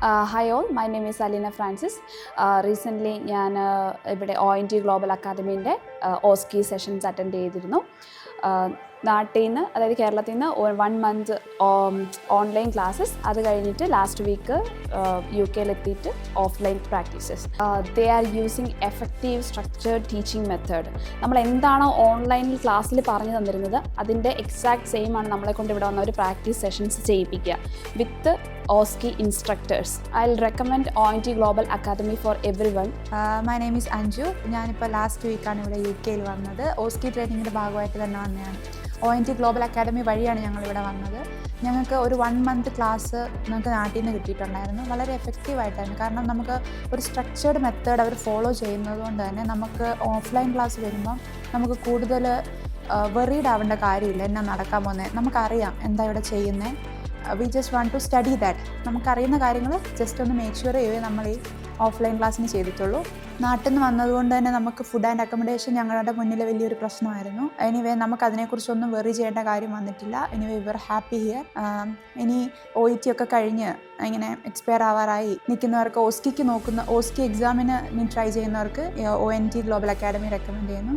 Hi all, my name is Alina Francis. Recently ഞാൻ ഇവിടെ ONT global അക്കാദമീൻ്റെ OSCE sessions attend ചെയ്തിരുന്നു. നാട്ടിൽ നിന്ന് അതായത് കേരളത്തിൽ നിന്ന് 1 month ഓൺലൈൻ ക്ലാസ്സസ്, അത് കഴിഞ്ഞിട്ട് ലാസ്റ്റ് വീക്ക് UK-ലെത്തിയിട്ട് offline practices. They are using effective structured teaching method. നമ്മൾ എന്താണോ ഓൺലൈനിൽ ക്ലാസ്സിൽ പറഞ്ഞു തന്നിരുന്നത് അതിൻ്റെ എക്സാക്ട് സെയിം ആണ് നമ്മളെ കൊണ്ട് ഇവിടെ വന്ന ഒരു practice sessions ചെയ്യിപ്പിക്കുക with OSCE instructors. I'll recommend ONT Global Academy for everyone. My name is Anju. ഞാനിപ്പോൾ ലാസ്റ്റ് വീക്കാണ് ഇവിടെ UK-ൽ വന്നത്. OSCE ട്രെയിനിങ്ങിൻ്റെ ഭാഗമായിട്ട് തന്നെ വന്നതാണ്. ONT ഗ്ലോബൽ അക്കാഡമി വഴിയാണ് ഞങ്ങളിവിടെ വന്നത്. ഞങ്ങൾക്ക് ഒരു 1 month ക്ലാസ് നമുക്ക് നാട്ടിൽ നിന്ന് കിട്ടിയിട്ടുണ്ടായിരുന്നു. വളരെ എഫക്റ്റീവായിട്ടായിരുന്നു. കാരണം നമുക്ക് ഒരു സ്ട്രക്ചേർഡ് മെത്തേഡ് അവർ ഫോളോ ചെയ്യുന്നത് കൊണ്ട് തന്നെ നമുക്ക് ഓഫ്ലൈൻ ക്ലാസ് വരുമ്പം നമുക്ക് കൂടുതൽ വെറീഡ് ആവേണ്ട കാര്യമില്ല. എന്നാ നടക്കാൻ പോകുന്നത് നമുക്കറിയാം, എന്താ ഇവിടെ ചെയ്യുന്നത്. We just want to study that. നമുക്കറിയുന്ന കാര്യങ്ങൾ ജസ്റ്റ് ഒന്ന് മേക്ക് ഷുവർ ചെയ്യുകയും നമ്മൾ ഈ ഓഫ്ലൈൻ ക്ലാസ്സിന് ചെയ്തിട്ടുള്ളൂ. നാട്ടിൽ നിന്ന് വന്നതുകൊണ്ട് തന്നെ നമുക്ക് ഫുഡ് ആൻഡ് അക്കോമഡേഷൻ ഞങ്ങളുടെ മുന്നിൽ വലിയൊരു പ്രശ്നമായിരുന്നു. എനിവേ നമുക്ക് അതിനെക്കുറിച്ചൊന്നും വെറി ചെയ്യേണ്ട കാര്യം വന്നിട്ടില്ല. Anyway we are happy here. ഇനി OET ഒക്കെ കഴിഞ്ഞ് ഇങ്ങനെ എക്സ്പയർ ആവാറായി നിൽക്കുന്നവർക്ക്, OSCE എക്സാമിന് ട്രൈ ചെയ്യുന്നവർക്ക് ONT ഗ്ലോബൽ അക്കാഡമി റെക്കമെൻഡ് ചെയ്യുന്നു.